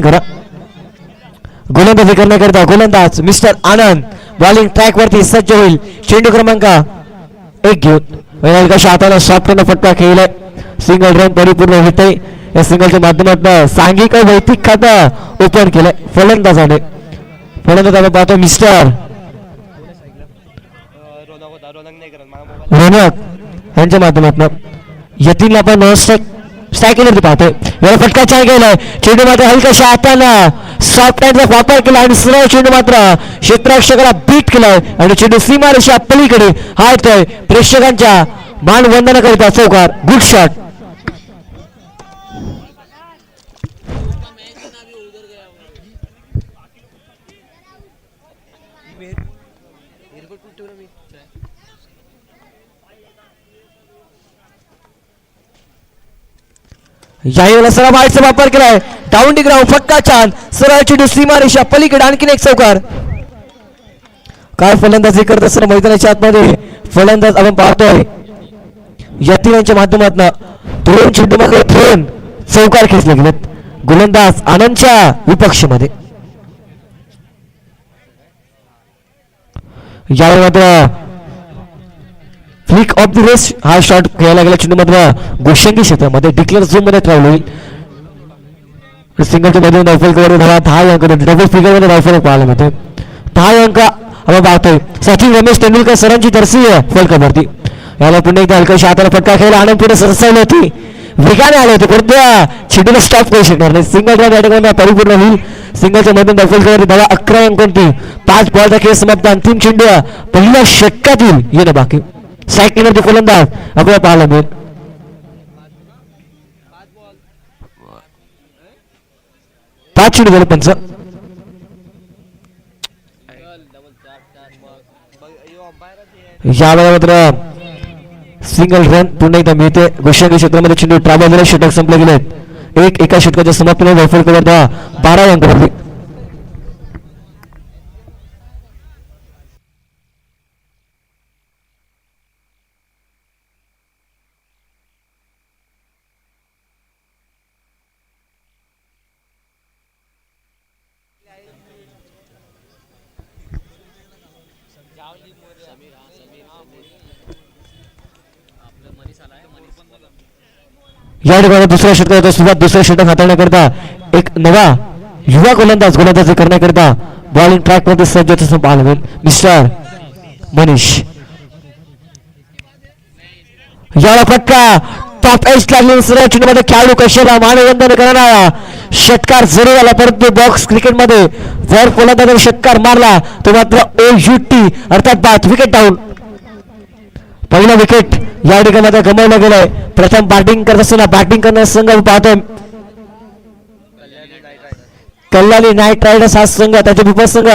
करा. गोलंदाजी करण्याकरिता गोलंदाज मिस्टर आनंद बॉलिंग ट्रॅक वरती सज्ज होईल. चेंडू क्रमांक 1 घेऊन हाताला सॉफ्ट फटका खेळलाय. सिंगल रन परिपूर्ण होते. या सिंगलच्या माध्यमातून सांघिक वैयक्तिक खातं ओपन केलंय फलंदाजाने. फलंदाज आपण पाहतो मिस्टर रोनक यांच्या माध्यमातून यतीनला आपण स्ट्रायकिंग पाहतोय. याला फटका छान गेलाय. चेंडू मात्र हलकाशा हाताला सॉफ्ट हँडचा वापर केला आणि सरळ चेंडू मात्र क्षेत्ररक्षकाला बीट केलाय आणि चेंडू सीमारेषा पलीकडे हायतोय. प्रेक्षकांच्या मानवंदनाकरिता चौकार. Good shot. यावेळेला सरळ बाईटचा वापर केलाय. डाऊन डी ग्राउंड फटका छान. सरळ चेंडू सीमारेषा पलीकडे आणखीन एक चौकार. काय फलंदाजी करत असताना मैदानाच्या आतमध्ये फलंदाज आपण पाहतोय यतीन यांच्या माध्यमातून दोन चेंडू मध्ये दोन चौकार खेचले गेलेत. गोलंदाज आनंदच्या विपक्षमध्ये. यावेळी मात्र फ्लिक ऑफ द रेस हा शॉट खेळायला गेला. चेंडू मात्र गोष्टी क्षेत्रामध्ये डिक्लेअर झोन मध्ये ट्रॅव्हल होईल. सिंगलच्या मध्ये रायफल कवर 10 अंक डबल फिगर मध्ये रायफल पाहायला मिळते. 10 अंक आपण पाहतोय. सचिन रमेश तेंडुलकर सरांची जर्सी आहे फलकावरती. याला पुन्हा एकदा हलकाशा हाताला फटका खेळला. आनंद पुढे सरसावली होती. वेगाने आले होते. कोणत्या चेंडूला स्टॉप करू शकणार नाही. सिंगल रन या ठिकाणी परिपूर्ण होईल. सिंगलच्या मधून रायफल कवर 11 अंकांची 5 बॉलचा खेळ समाप्त. अंतिम चेंडू पहिल्या षटकातील येणं बाकी. सायकलवरती फलंदाज आपल्याला पाहायला मिळेल. 5 चेंडू झाले पंच. यावेळेला मात्र सिंगल रन पुन्हा एकदा मिळते. गोष्टी क्षेत्रामध्ये चेंडू ट्रॅव्हल झाले. षटक संपले गेले. एका षटकाच्या समाप्तीने रायफल कवर 12 अंक भरले. या ठिकाणी दुसऱ्या षटकाचा सुरुवात. दुसऱ्या षटक हाताळण्याकरिता एक नवा युवा गोलंदाजी करण्याकरिता बॉलिंग ट्रॅक मध्ये सज्ज असं पाहायला मिळेल. मिस्टर मनीष. याला फटका टॉप एज लागले. सरळ चेंडूमध्ये खेळाडू कशाला मानवंदन करणारा षटकार जरूर आला. परंतु बॉक्स क्रिकेट मध्ये जर फलंदाजाने षटकार मारला तो मात्र OUT अर्थात बाद. Wicket down. पहिला विकेट या ठिकाणी गमावला गेलाय. प्रथम बॅटिंग करत असताना बॅटिंग करणारा संघ पाहतोय कल्याणी नाईट रायडर्स हा संघ. त्याच्या उपसंघ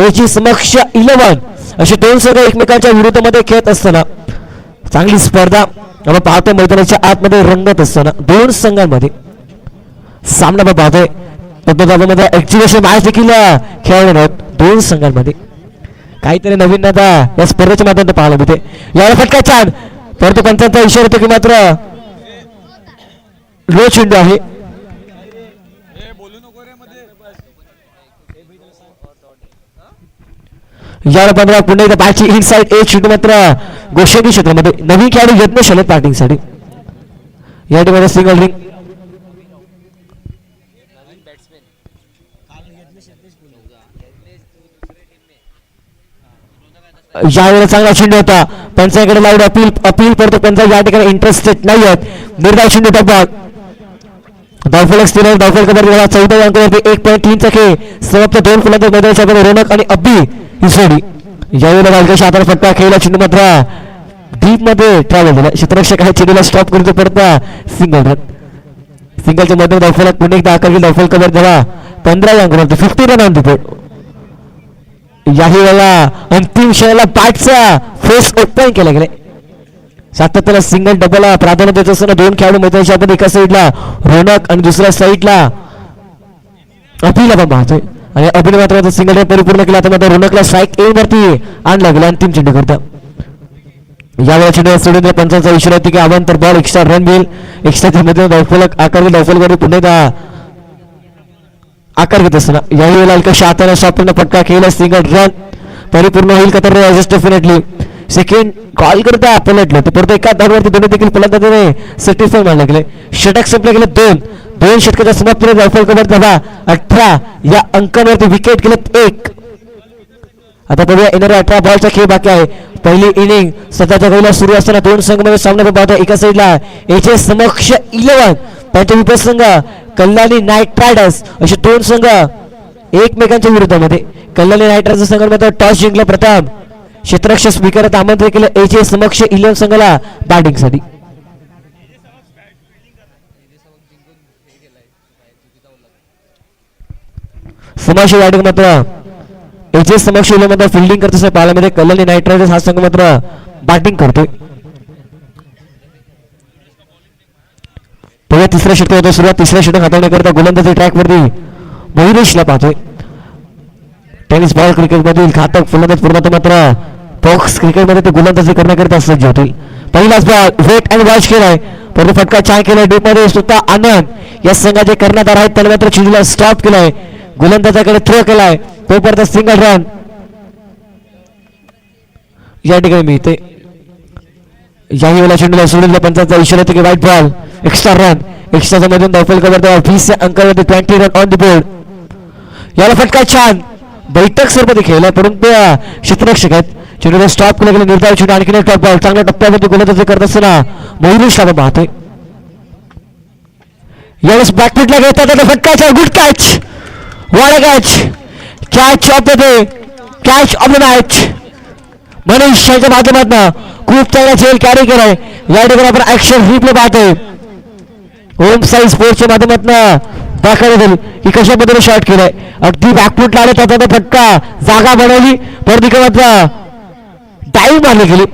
एजी समक्ष 11 असे दोन संघ एकमेकांच्या विरोधामध्ये खेळत असताना चांगली स्पर्धा आपण पाहतोय. मैदानाच्या आतमध्ये रंगत असताना दोन संघांमध्ये सामना आपण पाहतोय. पद्धतीमध्ये एक्झिबिशन मॅच देखील खेळणार आहेत दोन संघांमध्ये. काहीतरी नवीन आता या स्पर्धेच्या माध्यमातून पाहायला मिळते. याला फटका छान. परंतु पंचांचा इशारा होतो की मात्र लो चेंडू आहे. याला 15 पुन्हा एकदा बॅटची इनसाइड एक चेंडू मात्र गोष्टी क्षेत्रामध्ये नवीन खेळाडू यत्नशील आहेत बॅटिंग साठी. या ठिकाणी सिंगल रिंग. यावेळेला चांगला चेंडू होता. पंचाकडे लावून अपील करतो. पंचा या ठिकाणी इंटरेस्टेड नाही आहेत. निर्धाव चेंडू टप्पा धावफलक स्थिर. धावफलक कबर 14 अंकावरती 1.3 चा खेळ समाप्त. दोन फलंदाज मैदानाच्या रोनक आणि अब्बी ही सोडी. यावेळेला हलकाशा हाताला फटका खेळला. चेंडू मात्र डीप मध्ये ट्रॅव्हल झाला. क्षेत्ररक्षक आहे चेंडूला स्टॉप करतो. परत सिंगल रन. सिंगलच्या मध्ये धावफलक पुन्हा एकदा आकार धावफलक कबर 15 अंकावरती 50 रन ऑन द बोर्ड. याही वेळेला अंतिम क्षणाला बॅटचा फेस ओपन केला गेला. सातत्याला सिंगल डबलला प्राधान्य देत असताना दोन खेळाडू मैदानाच्या आपण एका साईडला रोनक आणि दुसऱ्या साईडला अपील आपण पाहतोय. आणि अभिनय मात्र सिंगल रन परिपूर्ण केला. आता मात्र रोनकला स्ट्राईक ए वरती आणला गेला अंतिम चेंडू करता. यावेळी चेंडू सोडून पंचांचा इशारा होती की अवांतर बॉल एक्स्ट्रा रन मिळेल. एक्स्ट्रा मध्ये धावफलक आकारले. धावफलक पुन्हा आकार घेत असताना याही वेळेला हलकाशा हाताने शॉटने फटका केला सिंगल रन परिपूर्ण होईल का तर डेफिनेटली सेकंड कॉल करता पलटलं तर परत एका धाववरती दोन्ही देखील फलंदाजाने सर्टिफाय मारले गेले षटक संपले गेले दोन षटकाच्या समाप्तीने रायफल कव्हर धावा 18 या अंकांवरती विकेट गेले एक आता बघूया येणाऱ्या 18 बॉलचा खेळ बाकी आहे पहिली इनिंग सध्याच्या वेळेला सुरू असताना दोन संघांमध्ये सामना पाहतो एका साईडला एचे समक्ष 11 त्यांच्या विपरीत संघ कल्याणी नाईट रायडर्स असे दोन संघ एकमेकांच्या विरोधामध्ये कल्याणी नाईट रायडर्स संघामध्ये टॉस जिंकला प्रथम क्षेत्ररक्षक स्वीकारत आमंत्रित केलं एचे समक्ष 11 संघाला बॅटिंगसाठी समाशी बॅटिंग मात्र एचे समक्ष 11 मध्ये फिल्डिंग करत असताना पाहायला मिळते कल्याणी नाईट रायडर्स हा संघ मात्र बॅटिंग करतोय तिसरा षटक होतो सुरुवात तिसऱ्या षटक हाताळण्याकरता गोलंदाजी ट्रॅक वरती मोहिरेशला पाहतोय टेनिस बॉल क्रिकेट मधील घातक फलंदाज पूर्णतः मात्र बॉक्स क्रिकेट मध्ये ते गोलंदाजी करण्याकरता सज्ज होतील पहिलाच बॉल वेट आणि वॉच केलाय परत फटका छान केलाय डीप मध्ये स्वतः आनंद या संघाचे कर्णधार आहेत त्याने मात्र चेंडूला स्टॉप केलाय गोलंदाजाकडे थ्रो केलाय तोपर्यंत सिंगल रन या ठिकाणी मिळते याही वेळेला चेंडूला सोडून पंचांचा इशारा होता की वाईट बॉल एक्स्ट्रा रन एक्स्ट्राच्या मधून धावफल कव्हर 20 अंकावरती 20 रन ऑन द बोर्ड याला फटका छान बैठक सरपती खेळला परंतु क्षेत्ररक्षक आहेत चेंडूला स्टॉप केला गेला निर्धारित चेंडू आणखी एक टॉप बॉल चांगल्या टप्प्यावरती गोलंदाजी करत असताना मोहिरुष आपण पाहतोय यावेळेस बॅकफुटला घेतात आता फटका good catch Wada catch of the day catch of the match Manish यांच्या माध्यमातून खूप चांगला खेळ कॅरी केलाय या ठिकाणी आपण ऍक्शन रिप्ले पाहतोय होम साई स्पोर्ट्सच्या माध्यमातून दाखवलं की कशा पद्धतीने शॉट केलाय अगदी बॅकफुटला आले त्याचा फटका जागा बनवली परत मात्र डाईव्ह मारली गेली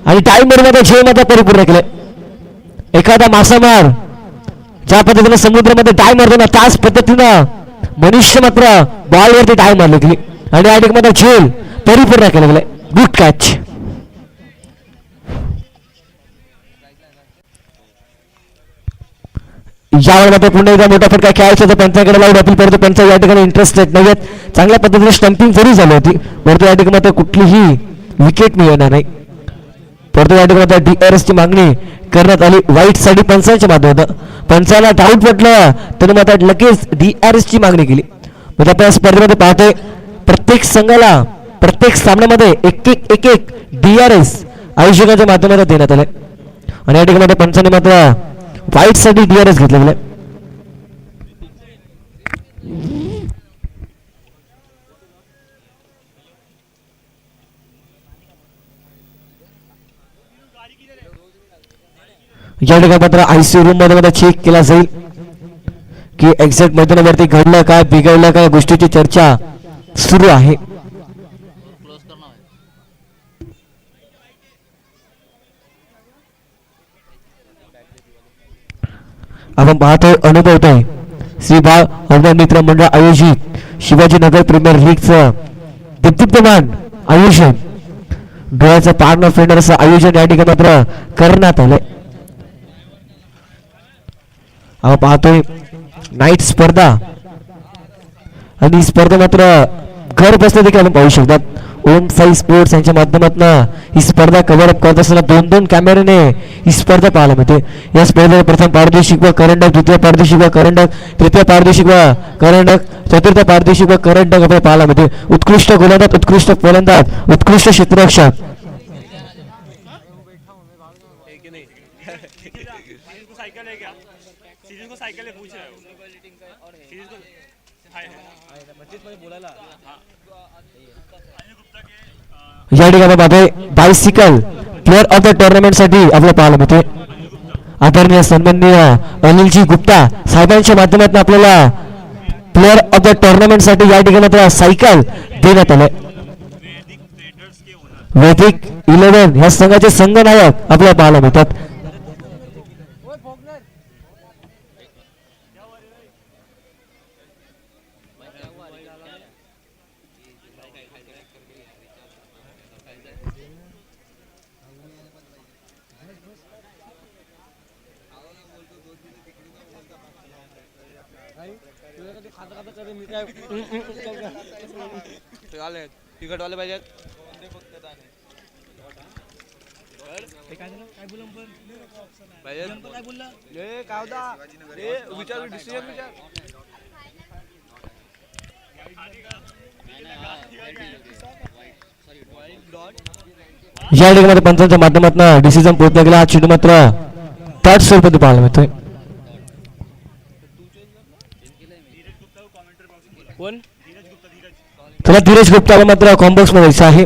आणि डाईव्ह मध्ये झेल मात्र परिपूर्ण केलंय एखादा मासामार ज्या पद्धतीने समुद्रामध्ये डाईव्ह मारतो ना त्याच पद्धतीनं मनुष्य मात्र बॉलवरती डाईव्ह मारली गेली आणि या ठिकाणी झेल परिपूर्ण केलं गेलंय गुड कॅच यावर पुन्हा एकदा मोठा फटका खेळायचा तर पंचाकडे लावून अपील परंतु पंच या ठिकाणी इंटरेस्टेड नाहीयेत चांगल्या पद्धतीने स्टंपिंग जरी झाली होती परंतु या ठिकाणी कुठलीही विकेट मिळणार नाही परंतु या ठिकाणी डीआरएस ची मागणी करण्यात आली वाईट साठी पंचांच्या माध्यमातून पंचाला डाऊट पटलं तर मात्र लगेच डीआरएस ची मागणी केली म्हणजे आपण स्पर्धेमध्ये पाहतोय प्रत्येक संघाला प्रत्येक सामन्यामध्ये एक एक डीआरएस आयोजकांच्या माध्यमातून देण्यात आले आणि या ठिकाणी पंचाने मात्र वाईट साठी डीआरएस घेतले गेले या ठिकाणी मात्र आयसीयू रूम मध्ये चेक केला जाईल की एक्झॅक्ट मैदानावरती घडलं काय बिघडलं काय गोष्टीची चर्चा सुरू आहे आपण पाहतोय अनुभवतोय श्री बाळ हनुमान मित्र मंडळ आयोजित शिवाजीनगर प्रीमियर लीगचं दीप्तिमान आयोजन डोळ्याचं पार न फेडणार असं आयोजन या ठिकाणी मात्र करण्यात आलंय आपण पाहतोय नाईट स्पर्धा आणि स्पर्धा मात्र घर बसल्या देखील आपण पाहू शकतात ओम साई स्पोर्ट्स यांच्या माध्यमातून ही स्पर्धा कव्हर अप करत असताना दोन कॅमेऱ्याने ही स्पर्धा पाहायला मिळते या स्पर्धेत प्रथम पारदर्शक व करंडक द्वितीय पारदर्शक व करंडक तृतीय पारदर्शक व करंडक चतुर्थ पारदर्शक व करंडक आपल्याला पाहायला मिळते उत्कृष्ट गोलंदाज उत्कृष्ट फलंदाज उत्कृष्ट क्षेत्ररक्षक या ठिकाणी पाहतोय bicycle player of the tournament साठी आपल्याला पाहायला मिळते आदरणीय सन्माननीय अनिलजी गुप्ता साहेबांच्या माध्यमातून आपल्याला प्लेअर ऑफ द टुर्नामेंट साठी या ठिकाणी सायकल देण्यात आले वैदिक 11 या संघाचे संघनायक आपल्याला पाहायला मिळतात तिकटवाले पाहिजेत. या ठिकाणी पंचांच्या माध्यमातून डिसिजन पोहोचला गेला. हा चेंडू मात्र 5 स्वरूपात पाहायला मिळतोय. चला धीरज गुप्ता मात्र कॉम्बॉक्स मध्ये आहे.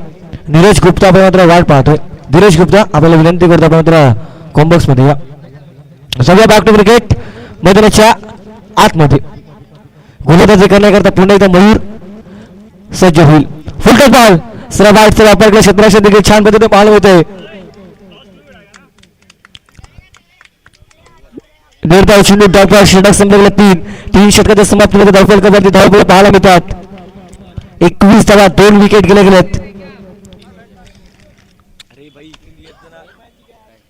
नीरज गुप्ता आपण मात्र वाट पाहतोय. धीरज गुप्ता आपल्याला विनंती करतो आपण मात्र कॉम्बॉक्स मध्ये या. सगळ्या बॅक टू क्रिकेट मैदानाच्या आतमध्ये गोलंदाजी करण्याकरता पुन्हा एकदा मयूर सज्ज होईल. फुलटॉस बॉल सरळ बाईटचा वापर केला. क्षेत्ररक्षण देखील छान पद्धतीने पाहायला मिळतोय. निर्धाव चेंडू डॉट षटक संपले. तीन षटकाच्या समाप्तीमध्ये धावफलक वरती धावफलक पाहायला मिळतात. 21 धावा 2 विकेट गेले गेलेत.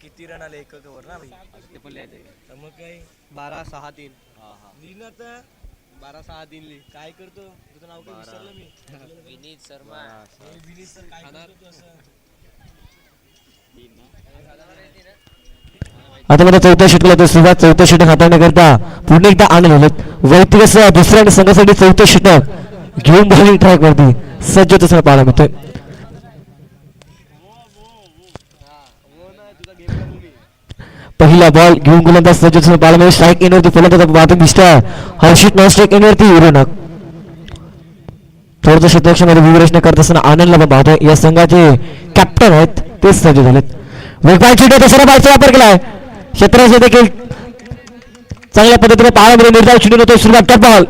किती रन आले एक ओव्हर ना भाई? ते पण लिहायचं मग काय 12-6-3 12-6-3 लिह. काय करतो तुझं नाव काय विसरलं मी. विनीत शर्मा. विनीत सर काय करतो असं. आता मला चौथ्या षटकाला सुरुवात. चौथ्या षटक हाताळण्याकरता पुन्हा एकदा आनंद होत. वैयक्तिक दुसऱ्या आणि संघासाठी चौथं षटक घेऊन बॉलिंग ट्रॅक वरती सज्ज तसं पाहायला मिळतोय. पहिला बॉल घेऊन गोलंदाज सज्ज तसं पाहायला मिळतो. स्ट्राईक इन वरती फलंदाज पाहतो mister Harshit. Non strike in वरती विरोधक थोडं क्षेत्ररक्षणामध्ये व्यूहरचना करत असताना आनंदला पण पाहतोय. या संघाचे कॅप्टन आहेत तेच सज्ज झालेत. वेगवान चेंडू दुसरा बॉलचा वापर केलाय. क्षेत्ररक्षण देखील चांगल्या पद्धतीने पाहायला मिळेल. निर्धाव चेंडू होतो. सुरुवात टॉप बॉल.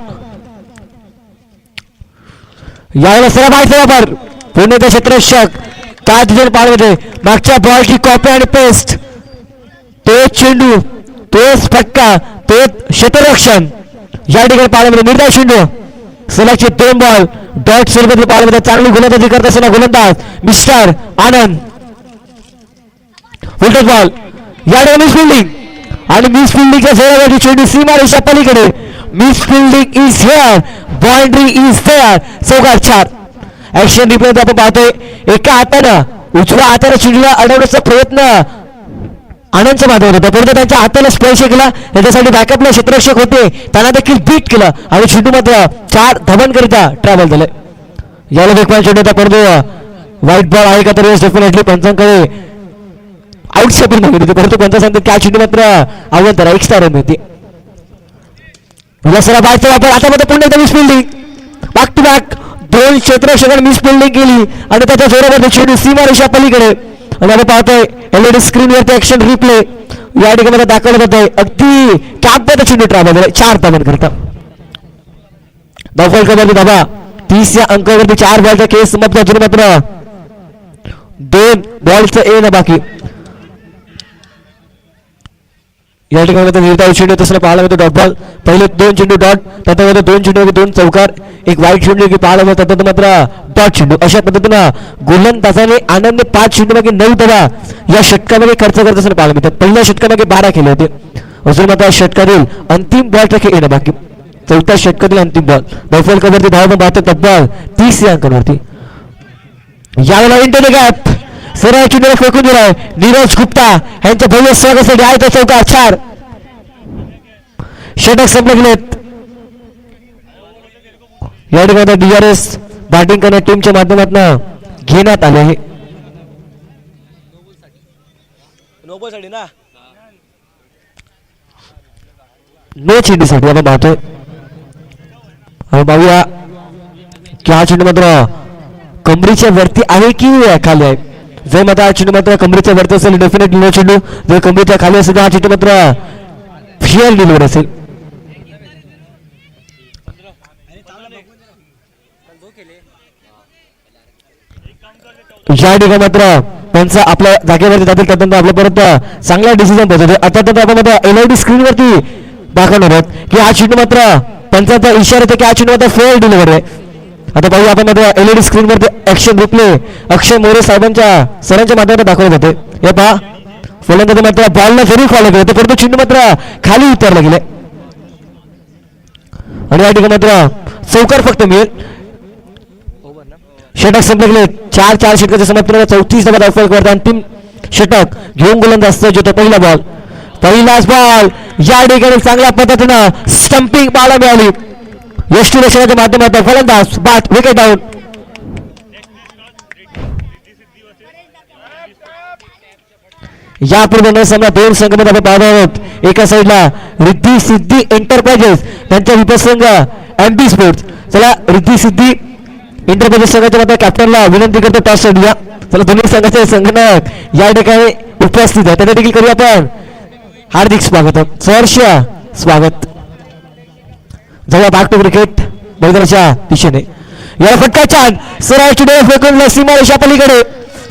यावेळेला सरळ बॉलचा वापर पुणे ते क्षेत्ररक्षक काय तिथे पाहायला मिळते. मागच्या बॉलची कॉपी आणि पेस्ट. तो चेंडू तोच फटका तो क्षेत्ररक्षण या ठिकाणी पाहायला मिळते. निर्धाव चेंडू सलगचे 2 बॉल डॉट स्वरूपात पाहायला मिळतात. चांगली गोलंदाजी करत असताना गोलंदाज मिस्टर आनंद. उलट बॉल या ठिकाणी मिस फिल्डिंग आणि मिस फिल्डिंगच्या जोरावरती चेंडू सीमारेषा पलीकडे. Miss fielding is here. Boundary is there. चौकार 4. ऍक्शन रिप्ले आपण पाहतोय. एका हातानं उजव्या हाताने चेंडूला अडवण्याचा प्रयत्न आनंदच्या माध्यमात होता, परंतु त्यांच्या हाताला स्पर्श केला. त्याच्यासाठी बॅकअपला क्षेत्ररक्षक होते, त्यांना देखील बीट केलं आणि चेंडू मात्र 4 धवनकरिता ट्रॅव्हल झाले. याला देखभाल चेंडू होता, परंतु व्हाईट बॉल आहे का तर डेफिनेटली पंचांकडे आउट शॉपिंग नाही होती, परंतु पंच सांगतात की हा चेंडू मात्र आव्हान त्याला एक्स्ट्रा रन होती. सरा बायचा वापर आता मध्ये पुन्हा एकदा misfielding. Back to back 2 क्षेत्ररक्षकांनी मिस फिल्डिंग केली आणि त्याच्या जोरामध्ये चेंडू सीमारेषा पलीकडे. आणि आपण पाहतोय एलईडी स्क्रीनवरती ऍक्शन रिप्ले या ठिकाणी दाखवलं जात आहे. अगदी कॅपमध्ये चेंडू ट्रॅव्हल झाले 4 धावन करता. धावफल क्रमांक दाबा 30 या अंकावरती 4 बॉलचा केस समाप्त झाला, मात्र 2 बॉलचं ए ना बाकी. या ठिकाणी निर्धाव चेंडू तसं पाहायला मिळतो. डॉट बॉल पहिले 2 चेंडू डॉट, त्यामध्ये 2 चेंडू 2 चौकार, एक वाईट चेंडू की पाहायला मिळतो, त्यात मात्र डॉट चेंडू. अशा पद्धतीनं गोलंदाजाने आनंद 5 चेंडू मागे 9 धावा या षटकामध्ये खर्च करत असताना पाहायला मिळतात. पहिल्या षटकामागे 12 केले होते. अजून मात्र षटकातील अंतिम बॉल टक्के येणं बाकी. 4थ्या षटकातील अंतिम बॉल. धावफल कवरती धावा पण पाहतात तब्बल 30 या अंकांवरती. यावेळेला इंटू द गॅप सरळ चेंडूला फेकून दिलाय. नीरज गुप्ता यांच्या भव्य स्वागतासाठी आहे तो चौकार 4. षटक संपले गेलेत. या ठिकाणी DRS बॅटिंग करण्या टीमच्या माध्यमातून घेण्यात आले आहे. नो चेंडूसाठी आपण पाहतोय आणि पाहूया की हा चेंडू मात्र कमरीच्या वरती आहे की खाली आहे. जर मात्र हा चेंडू मात्र कमरेच्या वरती असेल डेफिनेटली नो चेंडू. जर कमरेच्या खाली असेल तर हा चेंडू मात्र फेअर डिलिव्हरी असेल. या ठिकाणी मात्र पंच आपल्या जागेवरती जातील, त्यानंतर आपल्या परत चांगला डिसिजन पोहोचवतो. आता तर आपण मात्र एलईडी स्क्रीनवरती दाखवणार आहोत की हा चेंडू मात्र पंचाचा इशारा होता की हा चेंडू मात्र फेअर डिलिव्हरी आहे. आता पाहूया आपण मध्ये एलईडी स्क्रीनवरती ऍक्शन रिप्ले अक्षय मोरे साहेबांच्या सरांच्या माध्यमातून दाखवले जाते. हे पहा फलंदाज मात्र बॉलला जरी फॉलो केलं परंतु चेंडू मात्र खाली उतरला गेले. आणि या ठिकाणी मात्र चौकार फक्त मिळेल. षटक संपले. 4 षटकाचे समाप्त. 34 धावा धावफलक करता अंतिम षटक घेऊन गोलंदाज सज्ज होता. पहिलाच बॉल या ठिकाणी चांगल्या पद्धतीनं स्टंपिंग पाहायला मिळाली. यष्टी रक्षणाच्या माध्यमातून फलंदाज बाद विकेट डाऊन. यापूर्वी सामना दोन संघ मध्ये पाहत आहोत. एका साईडला रिद्धी सिद्धी एंटरप्राइजेस त्यांच्या विपसंघ एमबी स्पोर्ट्स. चला रिद्धी सिद्धी एंटरप्राइजेस संघाच्या मध्ये कॅप्टनला विनंती करतो टॉस सोडूया. चला दोन्ही संघाचे संघटक या ठिकाणी उपस्थित आहे. त्यांना देखील करूया आपण हार्दिक स्वागत. सहर्ष स्वागत. जवळ बॅक टू क्रिकेट मैदानाच्या दिशेने. याला फटका छान सरळ चुडे फेकून सीमारेषा पलीकडे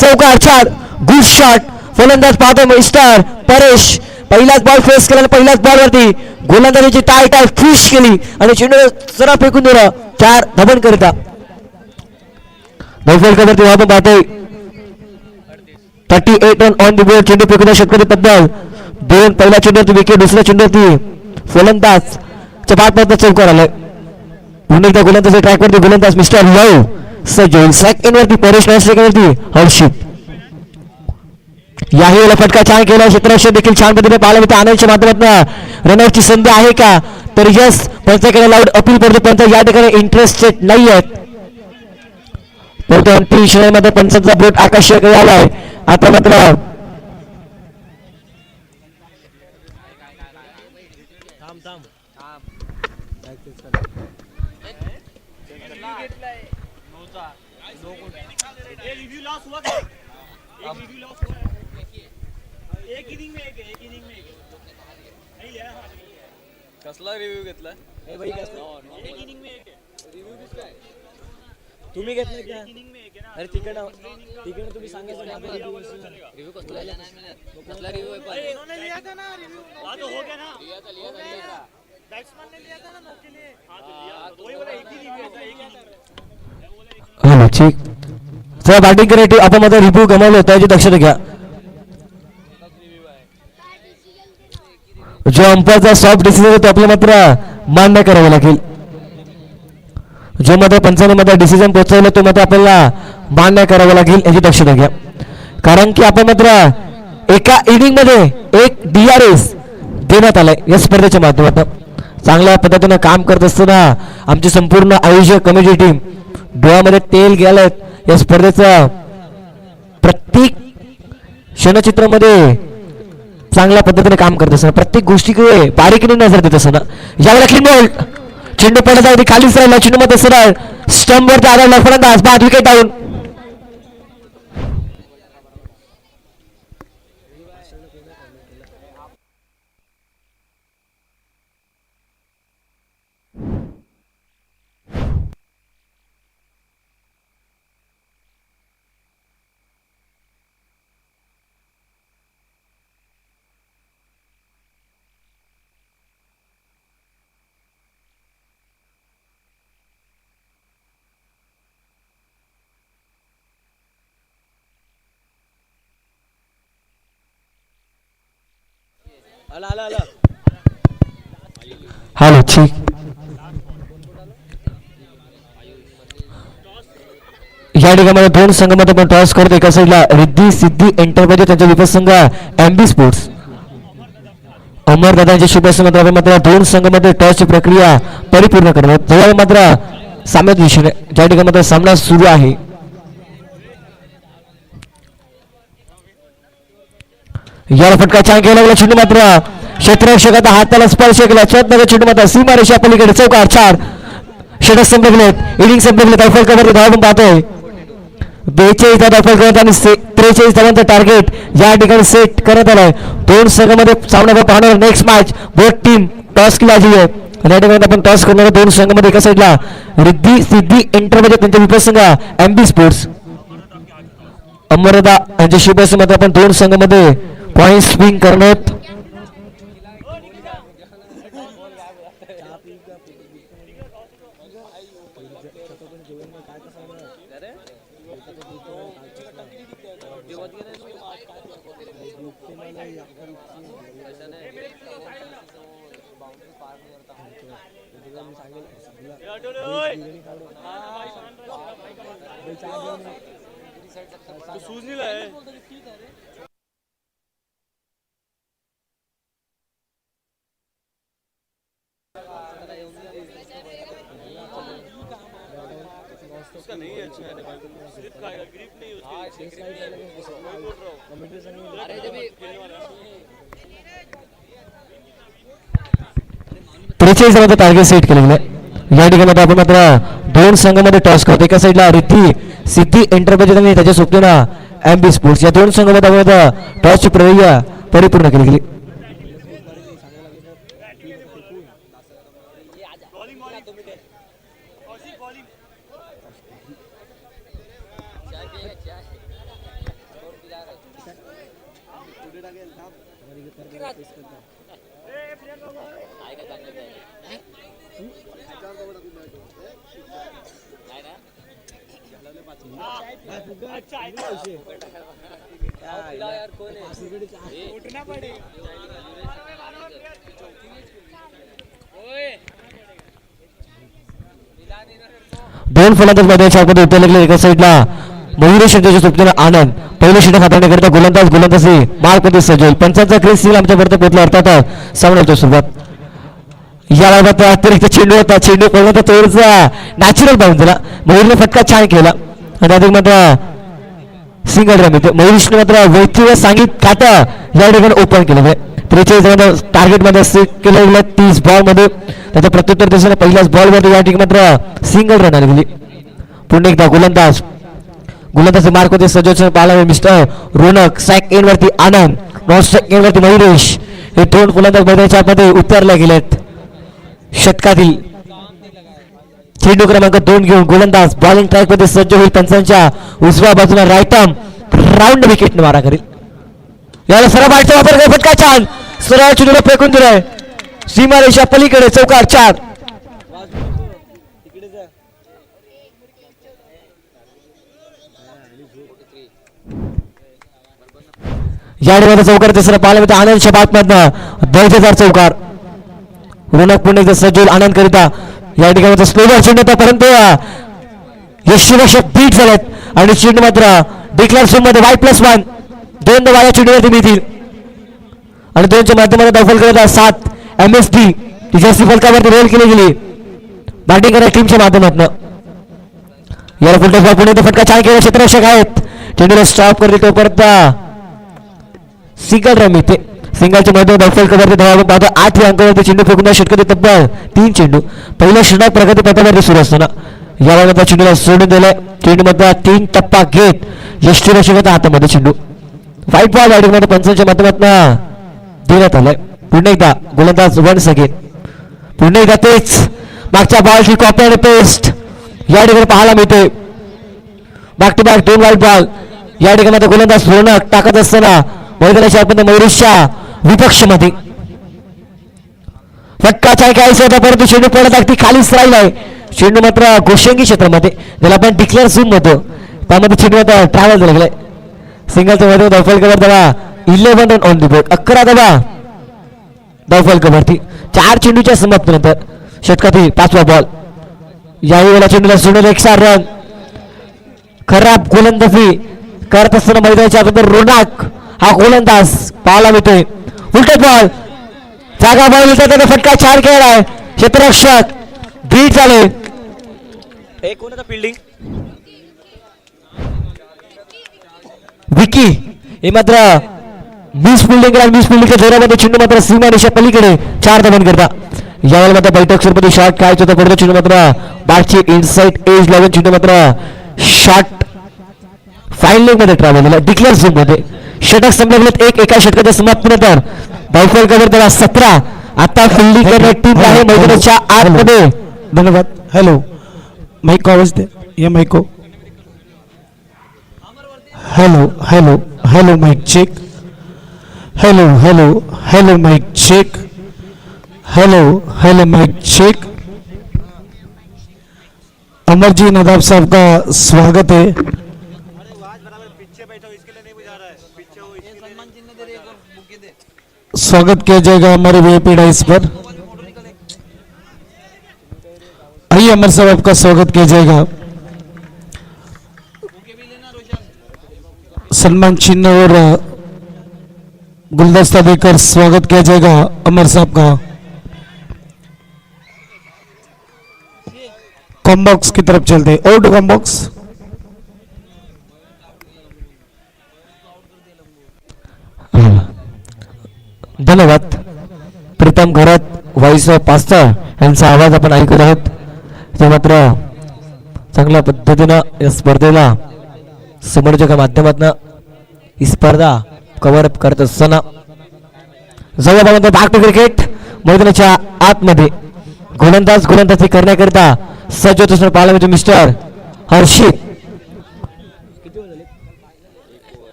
चौकार. 4 गुड शॉट. फलंदाज पाहतो मिस्टर परेश. पहिलाच बॉल फेस केला. पहिल्याच बॉल वरती गोलंदाजीची टाय फिश केली आणि चेंडू सरळ फेकून दिला 4 धबन करिता. धावफलकावरती आपण पाहतोय 38 रन ऑन द बोर्ड. चेंडू फेकून शेतकरी तब्बल 2. पहिल्या चेंडूवरती विकेट. दुसऱ्या चेंडूवरती फलंदाज चपात चौकार आलाय. पुन्हा एकदा गोलंदाज ट्रॅकवरती गोलंदाज मिस्टर लव सज्ज होईल. सेकंड वरती परेश वरती हर्षित. याही वेळेला फटका छान केला. क्षेत्ररक्षण देखील छान पद्धतीने पाहायला मिळते. आनंदच्या माध्यमातून रनआउटची संधी आहे का तर यस पंचाकडे लाऊड अपील करतो. पंच या ठिकाणी इंटरेस्टेड नाही आहेत. परंतु अंतिम श्रेणीमध्ये पंचांचा बोट आकाशाकडे आलाय. आता मात्र कसला रिव्ह्यू घेतला तुम्ही घेतला का? अरे तिकडं तुम्ही सांगायचं रिव्ह्यू कसला रिव्ह्यू है उन्होंने लिया था ना रिव्ह्यू तो हो गया ना बैट्समैन ने लिया था ना नॉक के लिए वही वाला एक ही रिव्ह्यू था एक हॅलो ठीक. चला बॅटिंग करायची. आपण माझा रिव्ह्यू गमावला होता याची दक्षता घ्या. जो अंपायरचा सॉफ्ट डिसिजन होतो आपल्याला मात्र मान्य करावं लागेल. जो मध्ये पंचाने मध्ये डिसिजन पोहोचवलं तो मात्र आपल्याला मान्य करावं लागेल याची दक्षता घ्या. कारण की आपण मात्र एका इनिंग मध्ये 1 DRS देण्यात आलाय या स्पर्धेच्या माध्यमातून. चांगल्या पद्धतीनं काम करत असताना आमची संपूर्ण आयोजक कमिटी टीम डोळ्यामध्ये तेल गेलं या स्पर्धेचं प्रत्येक क्षणचित्रामध्ये चांगल्या पद्धतीने काम करत असताना प्रत्येक गोष्टीकडे बारीकीने नजर देत असताना यावेळेला क्लीन बॉल. चेंडू पडत आहे खालीच राहिला. चेंडू मध्ये सरळ स्टंप वरती आढळला फलंदाज बाद विकेट डाऊन. हॅलो ठीक. या ठिकाणी 2 संघामध्ये आपण टॉस करतो. एका साईडला रिद्धी सिद्धी एंटरप्राइजेस त्यांच्या विपसंघ एमबी स्पोर्ट्स. अमरदादांच्या शुभेच्छा मात्र 2 संघामध्ये टॉसची प्रक्रिया परिपूर्ण करण्यात जवळ मात्र सामन्यात दिशेने ज्या ठिकाणी मात्र सामना सुरू आहे. याला फटका छान केला गेला. चेंडू मात्र क्षेत्ररक्षकाचा हाताला स्पर्श केला. चौथ्या चेंडू मात्र सीमारेषा पलीकडे चौकार. 4 षटक संपले. इनिंग संपले. धावफलकावर धाव आपण पाहतोय 42 धावफलकावर आणि 43 धावांचं टार्गेट या ठिकाणी सेट करण्यात आलंय. 2 संघामध्ये सामना पाहणार. Next match both team toss केली आहे आणि या ठिकाणी आपण टॉस करणार 2 संघामध्ये. एका साईडला रिद्धी सिद्धी एंटरप्राइजेस त्यांच्या विपसंघ एमबी स्पोर्ट्स अमरदा यांच्या शुभेच्छा मात्र आपण 2 संघामध्ये पॉइंट स्विंग करण्यात सूज नहीं लाए उसका नहीं है अच्छा है स्लिप खाएगा ग्रिप नहीं उसकी मैं बोल रहा हूं अरे जब 43 मध्ये टार्गेट सेट केलेलं आहे या ठिकाणी आपण मात्र दोन संघामध्ये टॉस करतो एका साईडला रिद्धी सिद्धी एंटरप्राइजेस आणि त्याच्या सोबतीनं एमबी स्पोर्ट्स या दोन संघामध्ये आपण टॉसची प्रक्रिया परिपूर्ण केली गेली दोन फलंदाज मैदानाच्या आतमध्ये उतरले एका साईडला मयुरेश त्याच्या सोबतीनं आनंद पहिलं षटक हाताळण्याकरिता गोलंदाजी मार्कमध्ये सजल पंचांचा क्रेस सील आमच्यापर्यंत पोहोचला अर्थात सामन्याची सुरुवात या बाबत अतिरिक्त चेंडू होता चेंडू पडला तोडचा नॅचरल बाउंड झाला मयूरने फटका छान केला आणि अधिक मात्र सिंगल रन येते मयुरेशने मात्र वैथी व सांगित खातं या ठिकाणी ओपन केलेलं आहे 43 टार्गेट मध्ये केलेलं 30 बॉल मध्ये त्याचा प्रत्युत्तर दिसणं पहिल्याच बॉल मध्ये या ठिकाणी मात्र सिंगल रन आली गेली पुन्हा एकदा गोलंदाज मार्क होते सजोसन पाला मिस्टर रोनक सॅक एन वरती आनंद नॉन स्ट्राइक एन वरती मयुरेश हे दोन गोलंदाज मैदानाच्या आतमध्ये उतरले गेलेत षटकातील चेंडू क्रमांक 2 घेऊन गोलंदाज बॉलिंग ट्रॅक मध्ये सज्ज होईल पंचांच्या उजव्या बाजूला राईटम राऊंड विकेट मारा करेल याला सरळ बॉलचा वापर कर फटका छान सरळ चेंडूला फेकून दिलाय सीमारेषा पलीकडे चौकार 4 या ठिकाणी चौकार तिसरा पाहायला मिळतं आनंद शबातमधनं दर्जेदार चौकार रोनक पुणे एकदा सज्जूल आनंद करिता या ठिकाणी स्लोवर चेंडू होता परंतु यशस्वी बीट झालेत आणि चेंडू मात्र डिक्लेअर झोन मध्ये Y+1 दोन वाया चेंडूवरती मिळतील आणि दोनच्या माध्यमातून दखल करत 7 MSD ती जास्ती फलकावरती रोल केली गेली बॅटिंग करा टीमच्या माध्यमातून याला फुलटॉस पुणे फटका छान केला क्षेत्ररक्षक आहेत चेंडूला स्टॉप करते तो परत सिंगल रन मिळते सिंगलच्या मध्ये दखल करते धावा 8 अंकावरती चेंडू फेकून षटकात तब्बल 3 चेंडू पहिला षटक प्रगती पथावरती सुरू असताना यावेळेला चेंडूला सोडून दिलाय चेंडू मध्ये 3 टप्पा घेत यष्टीरक्षकाच्या हातामध्ये चेंडू व्हाईट बॉल बॅटिंग मध्ये पंचांच्या माध्यमातून देण्यात आलाय पुन्हा एकदा गोलंदाज वन्स अगेन पुन्हा एकदा तेच मागच्या बॉलची कॉपी आणि पेस्ट या ठिकाणी पाहायला मिळते back to back 2 white ball या ठिकाणी गोलंदाज रोनक टाकत असताना मैदानाच्या आतमध्ये मयुरेशच्या विपक्षमध्ये फटका चाय घ्यायचा होता परंतु चेंडू पडत अगदी खालीच राहिलाय चेंडू मात्र गोशंगी क्षेत्रामध्ये ज्याला आपण डिक्लेअर झोन मध्ये त्यामध्ये चेंडू आता ट्रॅव्हल झाला गेलाय सिंगलच्या मध्ये दफल कव्हर दबा 11 रन ऑन द बोर्ड 11 दबा दफल कव्हरती 4 चेंडूच्या समाप्तीनंतर षटकातील 5वा बॉल याही वेळेला चेंडूला सोडून 1 रन खराब गोलंदाजी करत असताना मैदानाच्या आतमध्ये रोनक हा गोलंदाज पाहायला मिळतोय उलट बॉल जागा बॉल त्याचा फटका छान खेळलाय क्षेत्ररक्षक बीट झाले एक कोणाचा फिल्डिंग विकी हे मात्र मिस फिल्डिंगच्या जोरामध्ये चेंडू मात्र सीमारेषा पलीकडे 4 धावन करता यावेळेला मात्र बैठक स्वरूपात शॉट खेळायचा होता परंतु चेंडू मात्र बॅटची इनसाइड एज लागून चेंडू मात्र शॉट फाईन लेग मध्ये ट्रॅव्हल झाला डिक्लेअर झोन मध्ये षटक संपले एका षटकाच्या समाप्तीनंतर धावफल कव्हर त्याला 17 आता फिल्डिंग करणारी टीम आहे मैदानाच्या आतमध्ये धन्यवाद हेलो माइक को आवाज दे ये माइक को hello hello hello mic check hello hello hello mic check hello hello mic check Amar ji Nadab साहब का स्वागत है स्वागत किया जाएगा हमारे वीआईपी डाइस पर आइए अमर साहब आपका स्वागत किया जाएगा। सम्मान चिन्ह और गुलदस्ता देकर स्वागत किया जाएगा अमर साहब का। कॉम्बॉक्स की तरफ चलते आउट कॉम्बॉक्स। धन्यवाद। प्रीतम घरात व्हॉइस ऑफ पास्टर यांचा आवाज आपण ऐकत आहोत। ते मात्र चांगल्या पद्धतीनं या स्पर्धेला समोरच्या माध्यमातून ही स्पर्धा कव्हर अप करत असताना जवळपास बॅक टू क्रिकेट मैदानाच्या आतमध्ये गोलंदाजी करण्याकरिता सज्ज होत असताना पाहायला मिळतो मिस्टर हर्षित।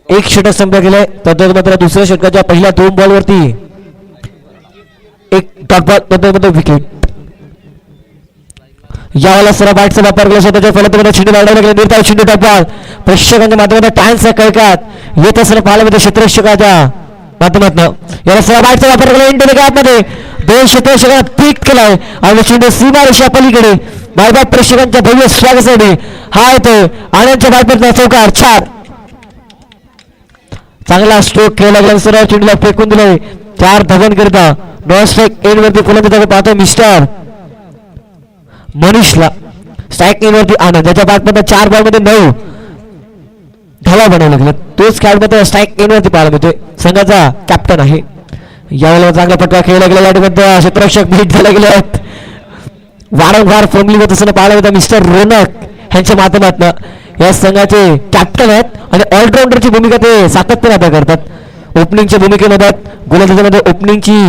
एक षटक संपलं गेलंय, तर मात्र दुसऱ्या षटकाच्या पहिल्या 2 बॉलवरती एक डॉट बॉल विकेट। यावेळेला सरळ बॅटचा वापर केला स्वतःच्या फलंदाजाने चेंडू लावला गेला निर्धाव चेंडू डॉट बॉल प्रेक्षकांच्या माध्यमातून टाइम्सच्या कळकात येत असताना पाहायला मिळते क्षेत्ररक्षकाच्या माध्यमातून याला सरळ बॅटचा वापर केला इंडियन मध्ये 2 क्षेत्ररक्षकांना पीक केलाय आणि चेंडू सीमा रेषा पलीकडे बाय प्रेक्षकांच्या भव्य स्वागतासाठी हा येतो आनंदच्या बॅटमधून चौकार 4। चांगला स्ट्रोक केला गेला सरळ चेंडूला फेकून दिलाय 4 धावन करता नॉन स्ट्राईक एंड वरती फलंदाज पाहतो मिस्टर मनीषला स्ट्राईक एंड वरती आनंद ज्याच्या बॅटमध्ये 4 बॉल मध्ये 9 धावा बनवल्या गेल्या। तोच खेळाडू स्ट्राईक एंड वरती पाहायला मिळतोय, संघाचा कॅप्टन आहे। यावेळेला चांगला फटका खेळला गेला या ठिकाणी क्षेत्ररक्षक बीट झाले गेले आहेत। वारंवार फॉर्मली होत असताना पाहायला मिळतं मिस्टर रोनक यांच्या माध्यमातून या संघाचे कॅप्टन आहेत आणि ऑलराऊंडरची भूमिका ते सातत्याने अदा करतात। ओपनिंगच्या भूमिकेमध्ये गोलंदाजीमध्ये ओपनिंगची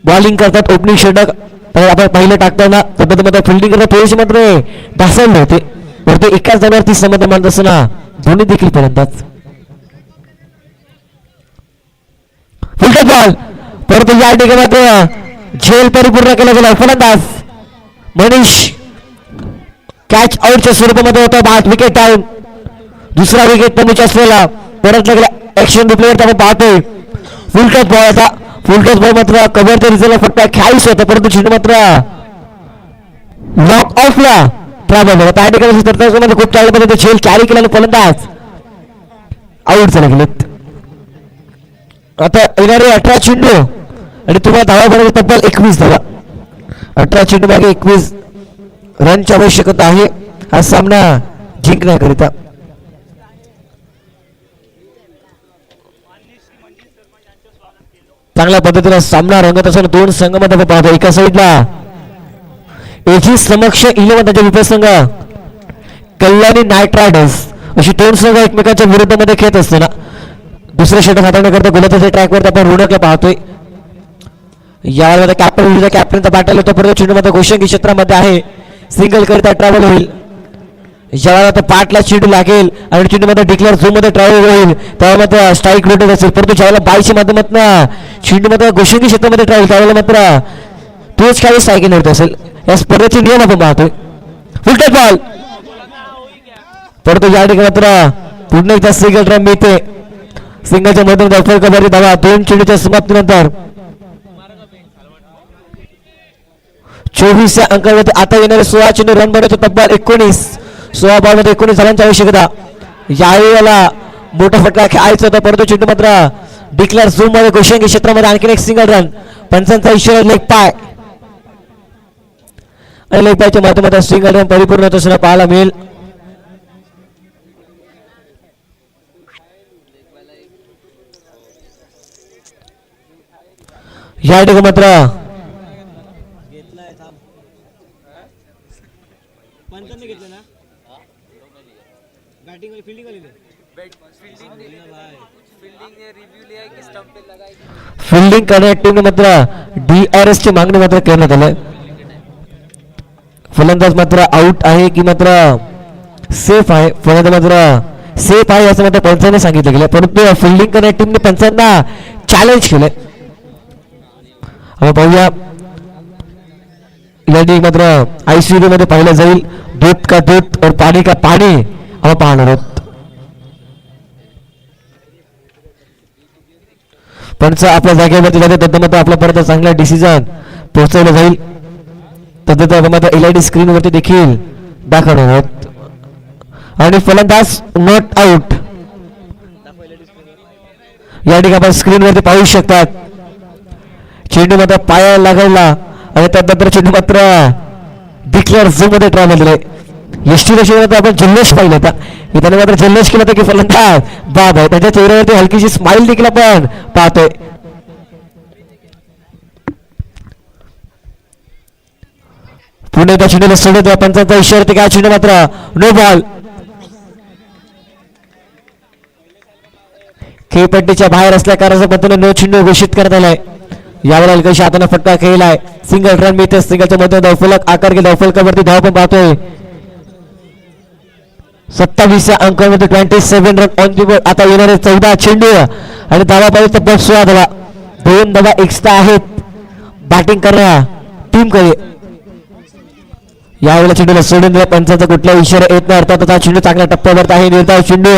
बॉलिंग करतात, ओपनिंग षटक आपण पहिले टाकताना पद्धतीमध्ये फिल्डिंग करतात थोडीशी मात्र ढासळले होते वरती एकाच जागेवर 30 संबंध मानत असताना दोन्ही देखील फलंदाज फुलटच बॉल परंतु या ठिकाणी मात्र झेल परिपूर्ण केला गेला। फलंदाज मनीष कॅच आउटच्या स्वरूपामध्ये होता 5 विकेट डाऊन। दुसरा विकेट कमीच असलेला परत गेला ऍक्शन रिप्लेवर आपण पाहतोय फुलटच बॉल आता फुलटच बॉल मात्र कव्हरच्या रिझल्टला फक्त खेळायच होता परंतु चेंडू मात्र लॉक ऑफला ट्रॅव्हल होता। त्या ठिकाणी मध्ये खूप चांगल्या पद्धतीने झेल कॅरी केल्याने फलंदाज आउट झाले गेलेत। आता येणारे 18 चेंडू आणि तुम्हाला धावा बनवले तब्बल 21 धावा। 18 चेंडू मागे 21 रनची आवश्यकता आहे हा सामना जिंकण्याकरिता। चांगल्या पद्धतीने सामना रंगत असताना 2 संघामध्ये पाहतो एका साईडला एजी समक्ष 11 त्यांच्या विपरीत संघ कल्याणी नाईट रायडर्स अशी 2 संघ एकमेकांच्या विरोधामध्ये खेळत असताना दुसरे षटक हाताळण्याकरता गोलंदाजी ट्रॅकवर आपण रोनकला पाहतोय। यावेळेला कॅप्टनचा बॅटल होतो परंतु चेंडूमध्ये गोषंगी क्षेत्रामध्ये आहे सिंगल करिता ट्रॅव्हल होईल। ज्यावेळेला तो पाठला चेंडू लागेल आणि चेंडूमध्ये डिक्लेअर झोन मध्ये ट्रॅव्हल होईल त्यावेळेला स्ट्राईक रोटेट असेल परंतु ज्यावेळेला 22 माध्यमातून चेंडूमध्ये गोषंगी क्षेत्रामध्ये ट्रॅव्हल त्यावेळेला मात्र तोच काही स्ट्राईक निवडत असेल। या स्पर्धेचे नियम आपण पाहतोय फुलटच बॉल परंतु या ठिकाणी मात्र पुन्हा एकदा सिंगल रन मिळते। सिंगलच्या मधून दफळकाबारी धावा 2 चेंडूच्या समाप्तीनंतर 24 या अंकावरती आता येणारे 16 चेंडू रन बनवतो तब्बल 19 16 बॉल मध्ये 19 रनची आवश्यकता। यावेळेला मोठा फटका खेळायचा होता परंतु चेंडू मात्र डिक्लेअर झोन मध्ये गोषंगी क्षेत्रामध्ये आणखी एक सिंगल रन पंचांचा इशारा लेग पाय आणि लेग पायच्या माध्यमातून सिंगल रन परिपूर्ण होत असताना पाहायला मिळेल। या ठिकाणी मात्र फिल्डिंग करण्याच्या टीमने मात्र DRS ची मागणी मात्र करण्यात आली। फलंदाज मात्र आउट आहे की मात्र सेफ आहे फलंदाज मात्र सेफ आहे असं मात्र पंचांनी सांगितलं गेलं परंतु फिल्डिंग करण्याच्या टीमने पंचांना चॅलेंज केलंय। आपण पाहूया या ठिकाणी मात्र ICU मध्ये पाहिलं जाईल दूध का दूध और पाणी का पाणी आपण पाहणार आहोत। पंच आपल्या जागेवरती जाते तद्मत आपल्यापर्यंत चांगला डिसिजन पोहोचवलं जाईल तद्वारे एलईडी स्क्रीन वरती देखील दाखवणार आहोत. आणि फलंदाज नॉट आउट या ठिकाणी आपण स्क्रीन वरती पाहू शकतात. चेंडू मात्र पायाला लागला आणि त्यानंतर चेंडू मात्र डिक्लेअर झोन मध्ये ट्राय झालेला आहे. एसटी रेषेवर आपण जल्लोष पाहिला होता, त्याने मात्र जल्लोष केला होता की फलंदाज बाद आहे. त्याच्या चेहऱ्यावरती हलकीशी स्माइल देखील आपण पाहतोय. पुणे त्या चेंडूला सोडत पंचांचा इशारा काय चेंडू मात्र नो बॉल. खेळपट्टीच्या बाहेर असल्या कारणाच्या पद्धतीने नो चेंडू घोषित करण्यात आलाय. यावेळेला हलकाशी हाताने फटका खेळलाय. सिंगल रन मिळते. सिंगलच्या मध्ये धावफलक आकार घेईल. धावफलकावरती धाव पण पाहतोय. 27 अंकांमध्ये 27 रन ऑन दी बोर्ड. आता येणारे 14 चेंडू आणि धावा पाहिजे तब्बल 16 धावा. 2 धावा एक्स्ट्रा आहेत बॅटिंग करणाऱ्या टीम कडे. यावेळेला चेंडूला सोडून दिला. पंचाचा कुठला इशारा येत नाही. अर्थात हा चेंडू चांगल्या टप्प्यावरती आहे. निर्धाव चेंडू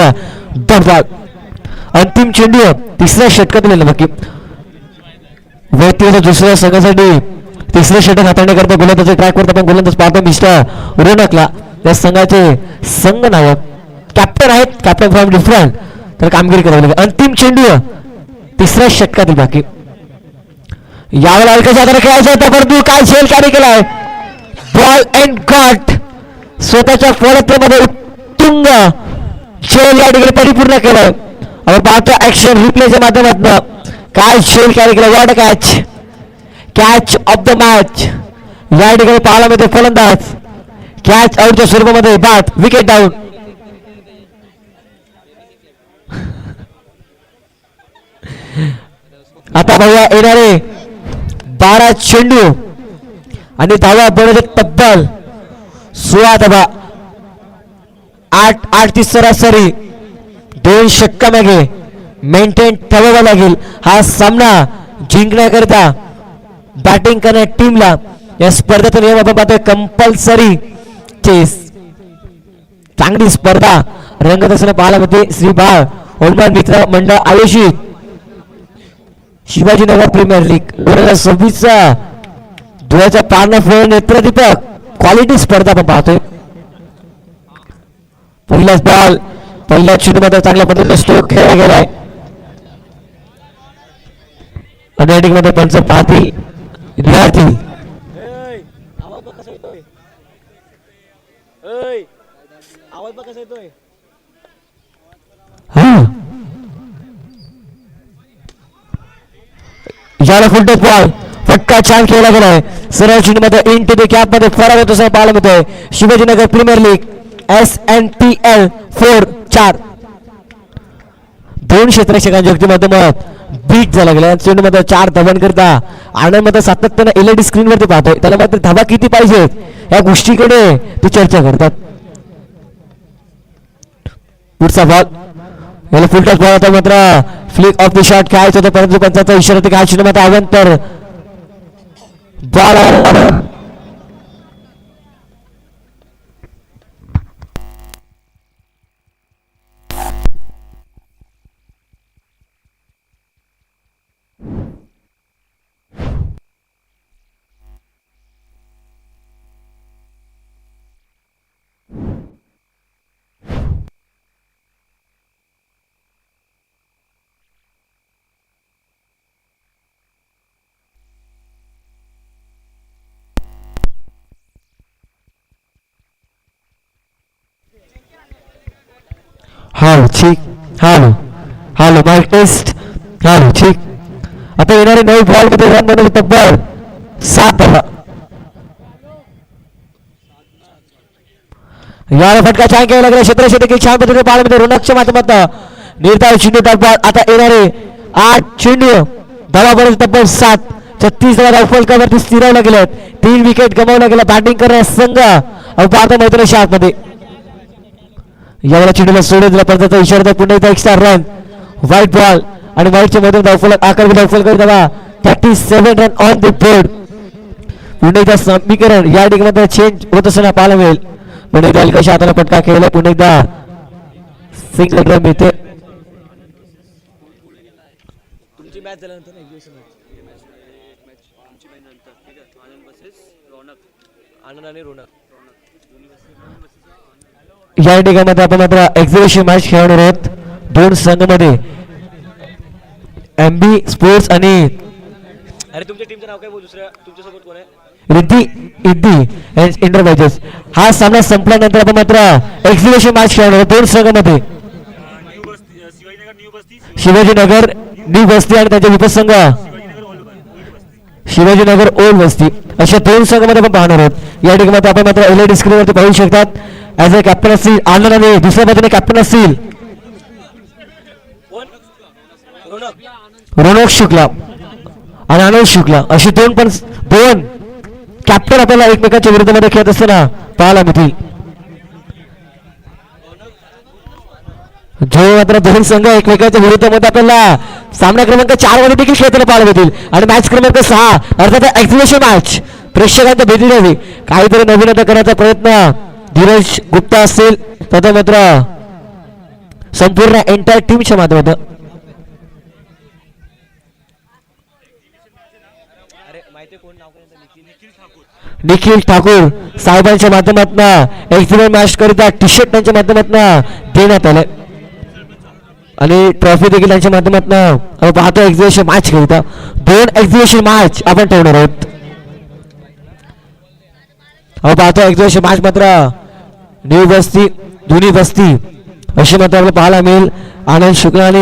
डॉट बॉल. अंतिम चेंडू तिसऱ्या षटकात दिलेला बाकी व्यक्तिगत दुसऱ्या संघासाठी तिसरं षटक हाताळण्याकरता गोलंदाजी ट्रॅक वरती आपण गोलंदाज पाहतो मिस्टर रोनकला. त्या संघाचे संघ नायक कॅप्टन आहेत. कॅप्टन फ्रॉम डिफरंट तर कामगिरी करावी लागेल. अंतिम चेंडू तिसऱ्या षटकातील बाकी. यावेळेला हलकाच्या हाताने खेळायचा होता परंतु काय झेल कॅरी केलाय. Ball and got. स्वतःच्या फलकमध्ये उत्तुंग झेल या ठिकाणी परिपूर्ण केलाय. आपण पाहतो ऍक्शन रिप्लेच्या माध्यमातून काय झेल कॅरी केला. What catch of the match या ठिकाणी पाहायला मिळते. फलंदाज कॅच आउटच्या स्वरूपामध्ये बाद. Wicket down. आता बघूया येणारे 12 चेंडू आणि धावा बनवले तब्बल 16 धावा. 8 ची सरासरी 2 षटका मागे मेंटेन ठेवावा लागेल. हा सामना जिंकण्याकरिता बॅटिंग करणाऱ्या टीमला या स्पर्धेचा नियम आपण पाहतोय कंपल्सरी चेस. चांगली स्पर्धा रंगत असताना पाहायला मिळते. श्री बाळ हनुमान मित्र मंडळ आयोजित शिवाजीनगर प्रीमियर लीग 2026 धुळ्याच्या पारणा फोर नेत्रदीपक क्वालिटी स्पर्धा आपण पाहतोय. पहिलाच बॉल पहिल्या चेंडूमध्ये चांगल्या पद्धतीने स्ट्रोक खेळला गेलाय. अनेटिक मध्ये पंच पाहतील विद्यार्थी. आवाज बघ कसा येतोय. याला फुलटॉस बॉल फटका छान खेळला गेलाय. सरळ चेंडूमध्ये इन टू द कॅप मध्ये फरार होत असं पाहायला मिळतोय. शिवाजीनगर प्रीमियर लीग SNPL 4 2 क्षेत्ररक्षकांच्या व्यक्तिमत्वात बीट झाला गेला. चेंडू मध्ये 4 धावां करता आनंद मध्ये सातत्याने एलईडी स्क्रीन वरती पाहतोय. त्याला मात्र धावा किती पाहिजेत या गोष्टीकडे ते चर्चा करतात. पुढचा बॉल याला फुलटॉस बॉल होता मात्र फ्लिक ऑफ द शॉट खेळायचं होतं परंतु पंचाचा इशारा ते काय चेंडू मध्ये अवंतर बॉल. हालो ठीक. Hello mike test. हालो ठीक. आता येणारे 9 बॉल मध्ये रन बनवले तब्बल 7 धावा. याला फटका छान खेळला गेला. क्षेत्रक्षेत्र छान पद्धतीने पाहायला मिळते. रोनकच्या माध्यमातून निर्धाव चेंडू बॉल. आता येणारे 8 चेंडू धावा बनवले तब्बल 7. 36 धावा धावफलकावरती स्थिरावल्या गेल्यात. 3 विकेट गमावल्या गेल्या. बॅटिंग करणारा संघ भारत मैदानाच्या आतमध्ये. यावेळेला चेंडूला सोडून दिला परताचा इशारा. पुन्हा एकदा एक्स्ट्रा रन. व्हाईट बॉल आणि व्हाईटच्या मधून धावफलक आकार धावफलक धावा 37 रन ऑन द बोर्ड. पुन्हा एकदा समीकरण या ठिकाणी चेंज होत असताना पाहायला मिळेल. पुन्हा एकदा हलकाशा हाताने फटका खेळला. पुन्हा एकदा सिंगल रन मिळते. तुमची मॅच झाल्यानंतर एक्झिबिशन आमची मॅच नंतर ठीक आहे. आनंद वर्सेस रौनक आनंद आणि रोनक. या ठिकाणी आपण मात्र एक्झिबिशन मॅच खेळणार आहोत दोन संघामध्ये MB स्पोर्ट्स आणि अरे तुमच्या टीमचं नाव काय बोल दुसऱ्या तुमच्यासोबत कोण आहे? रिद्धी इंटरप्राइजेस. हा सामना संपल्यानंतर आपण मात्र एक्झिबिशन मॅच खेळणार आहोत दोन संघामध्ये शिवाजीनगर न्यू बस्ती आणि त्यांचे विपसंघ शिवाजीनगर ओल्ड वस्ती अशा दोन संघामध्ये आपण पाहणार आहोत. या ठिकाणी आपण मात्र LED स्क्रीनवरती पाहू शकतात ऍज अ कॅप्टन असतील आनंद आणि दुसऱ्या बाजूने कॅप्टन असतील कोण? रोनक. रोनक शुक्ला आणि आनंद शुक्ला अशी दोन कॅप्टन आपल्याला एकमेकांच्या विरुद्धमध्ये खेळत असताना पाहायला मिळतील. जो मात्र दोन संघ एकमेकांच्या विरुद्धमध्ये आपल्याला सामना क्रमांक 4 मध्ये देखील खेळताना पाहायला मिळतील आणि मॅच क्रमांक 6 अर्थात एक्झिबिशन मॅच प्रेक्षकांच्या भेटी द्यावी काहीतरी नवीनता करण्याचा प्रयत्न धीरज गुप्ता असतील तथा मात्र संपूर्ण एंटायर टीमच्या माध्यमातून अरे माहिती कोण नाव काय त्यांचं? निखिल निखिल ठाकूर साहेबांच्या माध्यमातून एक्झिबिशन मॅच करिता टी शर्ट त्यांच्या माध्यमातून देण्यात आले आणि ट्रॉफी देखील त्यांच्या माध्यमातून आपण पाहतो. एक्झिबिशन मॅच करिता दोन एक्झिबिशन मॅच आपण ठेवणार आहोत. आपण पाहतो एक्झिबिशन मॅच मात्र न्यू बस्ती दोन्ही बस्ती अशी मात्र आपल्याला पाहायला मिळेल. आनंद शुक्ला आणि